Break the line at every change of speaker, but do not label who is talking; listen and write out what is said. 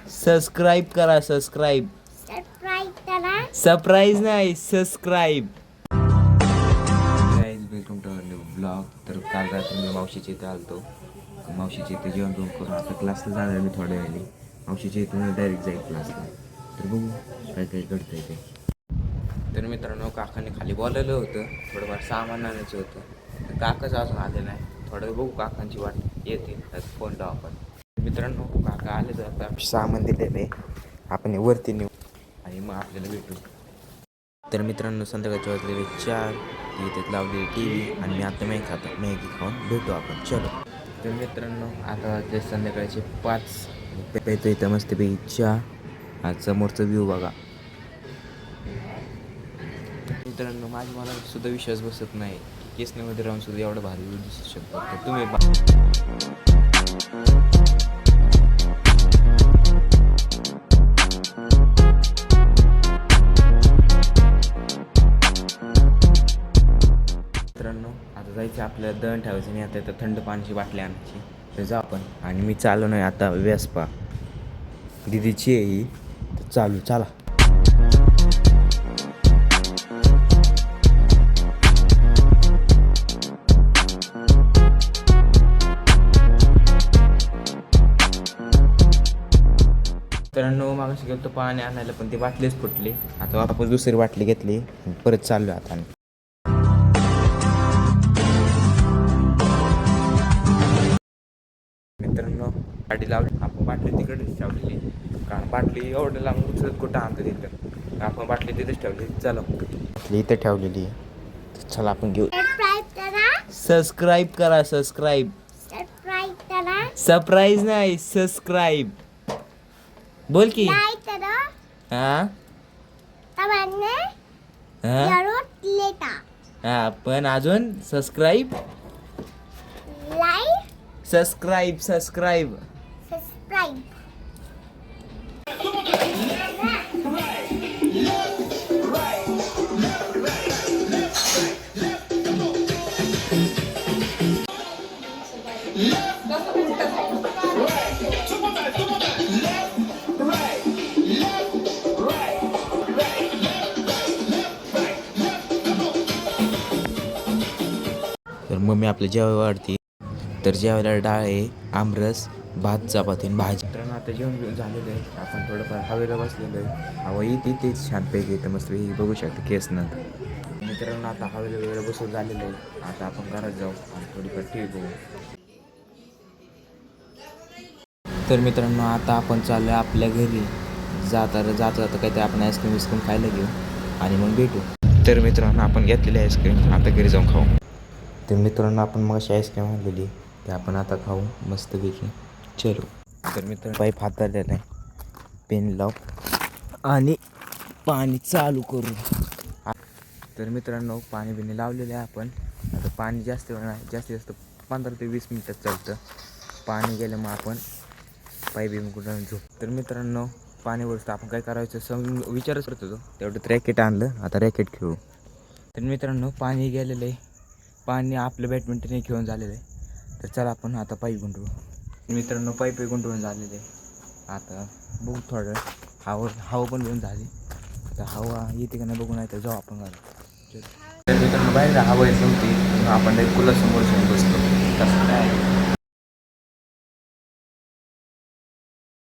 Subscribe करा. Subscribe surprise नाही, subscribe. Guys welcome to new blog. तर काल रात्री मी मावशीच्या इथे आलतो. मावशीच्या इथे जेवण घेऊन करून आता क्लासला जाणार मी थोड्या वेळाने. मावशीच्या इथून डायरेक्ट जाईल क्लासला. तर बघू काय काय घडतं आहे ते. तर मित्रांनो काकाने खाली बोलावलं होतं, थोडंफार सामान आणायचं होतं. तर काकाच अजून आले नाही. थोडं बघू काकांची वाट येतील तर फोन लावू आपण. मित्रांनो काका आले तर आता सामान दिलेलं आहे, आपण वरती नेऊ आणि मग आपल्याला भेटू. तर मित्रांनो संध्याकाळचे वाजलेले 4, इथे लावलेली TV आणि मी आता मॅगी खाऊन भेटू आपण. चलो. तर मित्रांनो आता वाजले संध्याकाळचे 5. प्यायचं इथं मस्तपैकी चहा. आज समोरचा व्ह्यू बघा. मित्रांनो मला सुद्धा विश्वास बसत नाही की केसनीमध्ये राहून सुद्धा एवढं भारी व्ह्यू दिसू शकतो. तर तुम्ही मित्रांनो आता जायचं आपल्याला दळण ठेवायचं आणि आता इथं थंड पाण्याची बाटली आणायची. तर जा आपण. आणि मी चालू नाही आता वेस्पा दिदीची आहे ही. तर चालू चला. मित्रांनो मागाशी गेलो तर पाणी आणायला पण ती बाटलीच फुटली. आता वापस दुसरी बाटली घेतली परत चाललो आता. मित्रांनो गाडी लावली आपण, बाटली तिकडेच ठेवलेली कारण बाटली एवढं लांब उचलत कुठं आणतं तिथं. आपण बाटली तिथेच ठेवली. चला बाटली इथं ठेवलेली आहे. चला आपण घेऊ. सबस्क्राईब करा. सबस्क्राईब सरप्राईज नाही, सबस्क्राईब. बोल की हा हा पण अजून सबस्क्राईब सबस्क्राईब सबस्क्राईब. तर मम्मी आपल्या जेवायला वाढते. तर जेवायला डाळ आहे, आमरस, भात, चपाती आणि भाजी. तर आता जेवण घेऊन झालेलं आहे. आपण थोडंफार हवेला बसलेलं आहे. हवा येते तेच छानपैकी येतं मस्त. ही बघू शकता केस नंतर. मित्रांनो आता हवेला वेळेला बसून झालेलं आहे. आता आपण घरात जाऊ आणि थोडीफार TV बघू. तर मित्रांनो आता आपण चाललो आपल्या घरी. जाता काहीतरी आपण आईस्क्रीम खायला घेऊ आणि मग भेटू. तर मित्रांनो आपण घेतलेली आईस्क्रीम आता घरी जाऊन खाऊ. तर मित्रांनो आपण मग अशी आईस्क्रीम आणलेली ते आपण आता खाऊ मस्तपैकी. चलो. तर मित्रांनो पाईप हाताळलेला आहे. पेन लाव आणि पाणी चालू करू. तर मित्रांनो पाणी बिणी लावलेलं आहे आपण. आता पाणी जास्त वेळ नाही, जास्त 15 ते 20 मिनटात चालतं. पाणी गेलं मग आपण पाईप बिम कुठं झोप. तर मित्रांनो पाणीवरचं आपण काय करायचं विचारच करत होतो. तेवढं रॅकेट आणलं, आता रॅकेट खेळू. तर मित्रांनो पाणी गेलेलं आहे. पाणी आपलं बॅडमिंटन घेऊन झालेलं आहे. तर चला आपण आता पाईप गुंडवू. मित्रांनो पाईप गुंडवून झालेलं आहे. आता बघू थोडं हवा पण घेऊन झाली. आता हवा येते का नाही बघू, नाही तर जाऊ आपण घालू. तर मित्रांनो बाहेर हवा येत नव्हती, आपण कूलर समोर घेऊन बसतो. तसं काय